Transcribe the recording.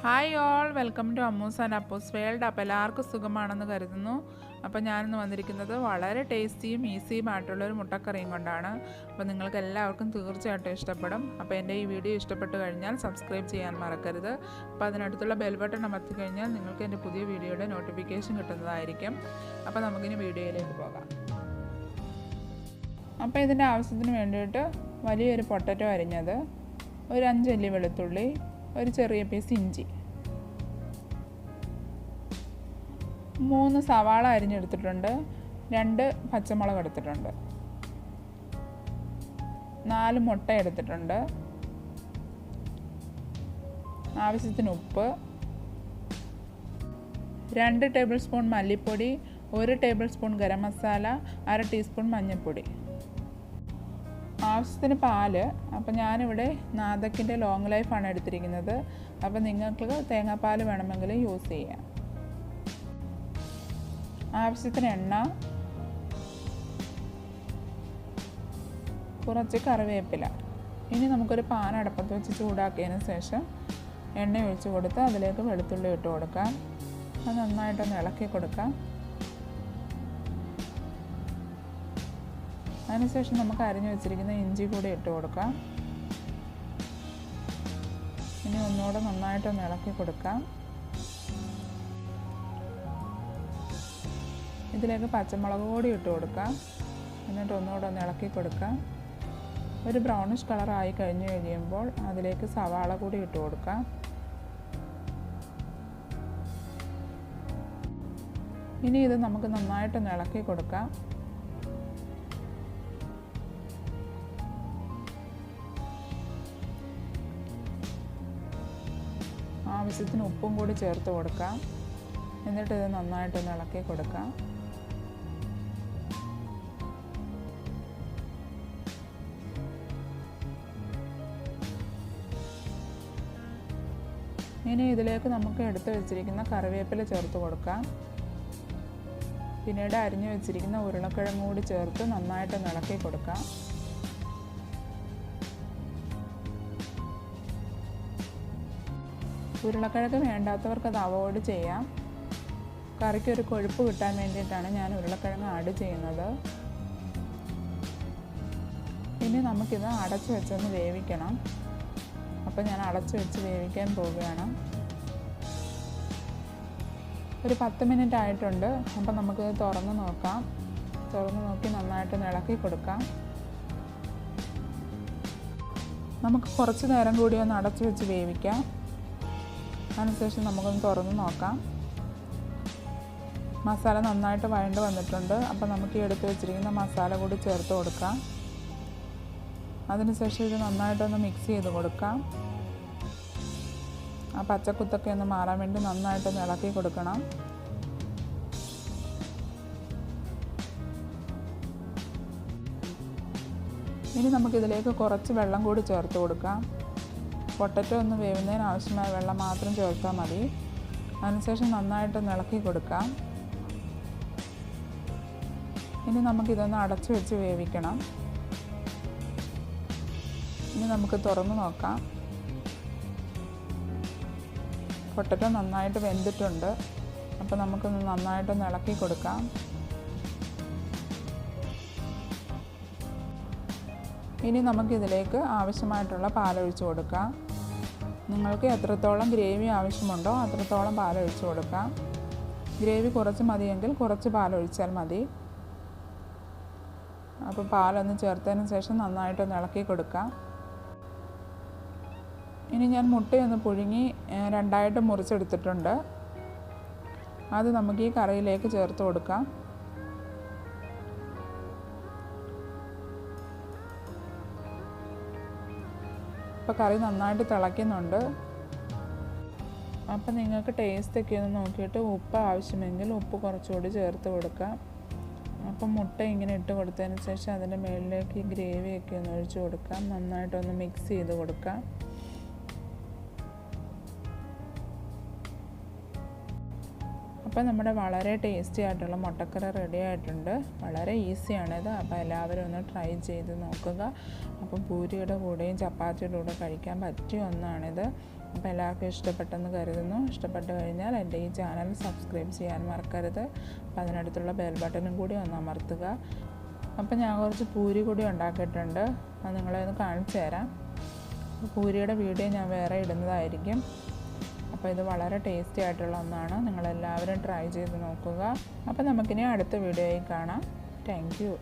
Hi all, welcome to Ammus and Appus world. അപ്പോൾ എല്ലാവർക്കും സുഖമാണെന്ന് കരുതുന്നു. അപ്പോൾ ഞാനിന്ന് വന്നിരിക്കുന്നത് വളരെ ടേസ്റ്റിയും ഈസിയുമായിട്ടുള്ളൊരു മുട്ടക്കറിയും കൊണ്ടാണ്. അപ്പോൾ നിങ്ങൾക്ക് എല്ലാവർക്കും തീർച്ചയായിട്ടും ഇഷ്ടപ്പെടും. അപ്പോൾ എൻ്റെ ഈ വീഡിയോ ഇഷ്ടപ്പെട്ട് കഴിഞ്ഞാൽ സബ്സ്ക്രൈബ് ചെയ്യാൻ മറക്കരുത്. അപ്പോൾ അതിനടുത്തുള്ള ബെൽ ബട്ടൺ അമർത്തി കഴിഞ്ഞാൽ നിങ്ങൾക്ക് എൻ്റെ പുതിയ വീഡിയോയുടെ നോട്ടിഫിക്കേഷൻ കിട്ടുന്നതായിരിക്കും. അപ്പോൾ നമുക്കിനി വീഡിയോയിലേക്ക് പോകാം. അപ്പോൾ ഇതിൻ്റെ ആവശ്യത്തിന് വേണ്ടിയിട്ട് വലിയൊരു പൊട്ടറ്റോ അരിഞ്ഞത്, ഒരു 5 അല്ലി വെളുത്തുള്ളി, ഒരു ചെറിയ പീസ് ഇഞ്ചി, 3 സവാള അരിഞ്ഞെടുത്തിട്ടുണ്ട്, 2 പച്ചമുളക് എടുത്തിട്ടുണ്ട്, 4 മുട്ട എടുത്തിട്ടുണ്ട്, ആവശ്യത്തിന് ഉപ്പ്, 2 ടേബിൾ സ്പൂൺ മല്ലിപ്പൊടി, 1 table spoon garam masala, 1/2 teaspoon മഞ്ഞൾപ്പൊടി, ആവശ്യത്തിന് പാല്. അപ്പോൾ ഞാനിവിടെ നാദക്കിൻ്റെ ലോങ് ലൈഫാണ് എടുത്തിരിക്കുന്നത്. അപ്പോൾ നിങ്ങൾക്ക് തേങ്ങാപ്പാൽ വേണമെങ്കിൽ യൂസ് ചെയ്യാം. ആവശ്യത്തിന് എണ്ണ, കുറച്ച് കറിവേപ്പില. ഇനി നമുക്കൊരു പാൻ അടുപ്പത്ത് വെച്ച് ചൂടാക്കിയതിന് ശേഷം എണ്ണ ഒഴിച്ച് കൊടുത്ത് അതിലേക്ക് വെളുത്തുള്ളി ഇട്ട് കൊടുക്കാം. അത് നന്നായിട്ടൊന്ന് ഇളക്കി കൊടുക്കാം. അതിനുശേഷം നമുക്ക് അരിഞ്ഞു വെച്ചിരിക്കുന്ന ഇഞ്ചി കൂടി ഇട്ട് കൊടുക്കാം. ഇനി ഒന്നുകൂടെ നന്നായിട്ടൊന്ന് ഇളക്കി കൊടുക്കാം. ഇതിലേക്ക് പച്ചമുളക് കൂടി ഇട്ട് കൊടുക്കാം. എന്നിട്ട് ഒന്നുകൂടെ ഒന്ന് ഇളക്കി കൊടുക്കാം. ഒരു ബ്രൗണിഷ് കളറായി കഴിഞ്ഞ് കഴിയുമ്പോൾ അതിലേക്ക് സവാള കൂടി ഇട്ട് കൊടുക്കാം. ഇനി ഇത് നമുക്ക് നന്നായിട്ടൊന്ന് ഇളക്കി കൊടുക്കാം. ആവശ്യത്തിന് ഉപ്പും കൂടി ചേർത്ത് കൊടുക്കാം. എന്നിട്ട് ഇത് നന്നായിട്ടൊന്ന് ഇളക്കി കൊടുക്കാം. ഇനി ഇതിലേക്ക് നമുക്ക് എടുത്തു വെച്ചിരിക്കുന്ന കറിവേപ്പില ചേർത്ത് കൊടുക്കാം. പിന്നീട് അരിഞ്ഞു വെച്ചിരിക്കുന്ന ഉരുളക്കിഴങ്ങ് കൂടി ചേർത്ത് നന്നായിട്ടൊന്ന് ഇളക്കി കൊടുക്കാം. ഉരുളക്കിഴങ്ങ് വേണ്ടാത്തവർക്ക് അത് അവോയ്ഡ് ചെയ്യാം. കറിക്കൊരു കൊഴുപ്പ് കിട്ടാൻ വേണ്ടിയിട്ടാണ് ഞാൻ ഉരുളക്കിഴങ്ങ് ആഡ് ചെയ്യുന്നത്. ഇനി നമുക്കിത് അടച്ചു വെച്ചൊന്ന് വേവിക്കണം. അപ്പോൾ ഞാൻ അടച്ചു വെച്ച് വേവിക്കാൻ പോവുകയാണ്. ഒരു 10 മിനിറ്റ് ആയിട്ടുണ്ട്. അപ്പോൾ നമുക്കിത് തുറന്ന് നോക്കാം. തുറന്ന് നോക്കി നന്നായിട്ടൊന്ന് ഇളക്കി കൊടുക്കാം. നമുക്ക് കുറച്ച് നേരം കൂടി ഒന്ന് അടച്ചു വെച്ച് വേവിക്കാം. അതിനുശേഷം നമുക്കൊന്ന് തുറന്ന് നോക്കാം. മസാല നന്നായിട്ട് വഴണ്ട് വന്നിട്ടുണ്ട്. അപ്പോൾ നമുക്ക് ഈ എടുത്ത് വെച്ചിരിക്കുന്ന മസാല കൂടി ചേർത്ത് കൊടുക്കാം. അതിനുശേഷം ഇത് നന്നായിട്ടൊന്ന് മിക്സ് ചെയ്ത് കൊടുക്കാം. ആ പച്ചക്കുത്തൊക്കെ ഒന്ന് മാറാൻ വേണ്ടി നന്നായിട്ടൊന്ന് ഇളക്കി കൊടുക്കണം. ഇനി നമുക്കിതിലേക്ക് കുറച്ച് വെള്ളം കൂടി ചേർത്ത് കൊടുക്കാം. പൊട്ടറ്റോ ഒന്ന് വേവുന്നതിന് ആവശ്യമായ വെള്ളം മാത്രം ചേർത്താൽ മതി. അതിനുശേഷം നന്നായിട്ടൊന്ന് ഇളക്കി കൊടുക്കാം. ഇനി നമുക്കിതൊന്ന് അടച്ചു വെച്ച് വേവിക്കണം. ഇനി നമുക്ക് തുറന്ന് നോക്കാം. പൊട്ടറ്റോ നന്നായിട്ട് വെന്തിട്ടുണ്ട്. അപ്പോൾ നമുക്കൊന്ന് നന്നായിട്ടൊന്ന് ഇളക്കി കൊടുക്കാം. ഇനി നമുക്കിതിലേക്ക് ആവശ്യമായിട്ടുള്ള പാലൊഴിച്ച് കൊടുക്കാം. നിങ്ങൾക്ക് എത്രത്തോളം ഗ്രേവി ആവശ്യമുണ്ടോ അത്രത്തോളം പാലൊഴിച്ച് കൊടുക്കാം. ഗ്രേവി കുറച്ച് മതിയെങ്കിൽ കുറച്ച് പാലൊഴിച്ചാൽ മതി. അപ്പോൾ പാലൊന്ന് ചേർത്തതിന് ശേഷം നന്നായിട്ടൊന്ന് ഇളക്കി കൊടുക്കാം. ഇനി ഞാൻ മുട്ടയൊന്ന് പുഴുങ്ങി 2ആയിട്ട് മുറിച്ചെടുത്തിട്ടുണ്ട്. അത് നമുക്ക് ഈ കറിയിലേക്ക് ചേർത്ത് കൊടുക്കാം. ഇപ്പോൾ കറി നന്നായിട്ട് തിളയ്ക്കുന്നുണ്ട്. അപ്പോൾ നിങ്ങൾക്ക് ടേസ്റ്റൊക്കെ ഒന്ന് നോക്കിയിട്ട് ഉപ്പ് ആവശ്യമെങ്കിൽ ഉപ്പ് കുറച്ചുകൂടി ചേർത്ത് കൊടുക്കാം. അപ്പം മുട്ട ഇങ്ങനെ ഇട്ട് കൊടുത്തതിന് ശേഷം അതിൻ്റെ മുകളിലേക്ക് ഈ ഗ്രേവിയൊക്കെ ഒന്ന് ഒഴിച്ച് കൊടുക്കാം. നന്നായിട്ടൊന്ന് മിക്സ് ചെയ്ത് കൊടുക്കാം. അപ്പോൾ നമ്മുടെ വളരെ ടേസ്റ്റി ആയിട്ടുള്ള മുട്ടക്കറി റെഡി ആയിട്ടുണ്ട്. വളരെ ഈസിയാണിത്. അപ്പോൾ എല്ലാവരും ഒന്ന് ട്രൈ ചെയ്ത് നോക്കുക. അപ്പോൾ പൂരിയുടെ കൂടെയും ചപ്പാത്തിയുടെ കൂടെ കഴിക്കാൻ പറ്റിയ ഒന്നാണിത്. അപ്പോൾ എല്ലാവർക്കും ഇഷ്ടപ്പെട്ടെന്ന് കരുതുന്നു. ഇഷ്ടപ്പെട്ട് കഴിഞ്ഞാൽ എൻ്റെ ഈ ചാനൽ സബ്സ്ക്രൈബ് ചെയ്യാൻ മറക്കരുത്. അപ്പോൾ അതിനടുത്തുള്ള ബെൽ ബട്ടണും കൂടി ഒന്ന് അമർത്തുക. അപ്പോൾ ഞാൻ കുറച്ച് പൂരി കൂടി ഉണ്ടാക്കിയിട്ടുണ്ട്, അത് നിങ്ങളെ ഒന്ന് കാണിച്ചു തരാം. പൂരിയുടെ വീഡിയോ ഞാൻ വേറെ ഇടുന്നതായിരിക്കും. അപ്പോൾ ഇത് വളരെ ടേസ്റ്റി ആയിട്ടുള്ള ഒന്നാണ്, നിങ്ങളെല്ലാവരും ട്രൈ ചെയ്ത് നോക്കുക. അപ്പോൾ നമുക്കിനി അടുത്ത വീഡിയോയിൽ കാണാം. Thank you.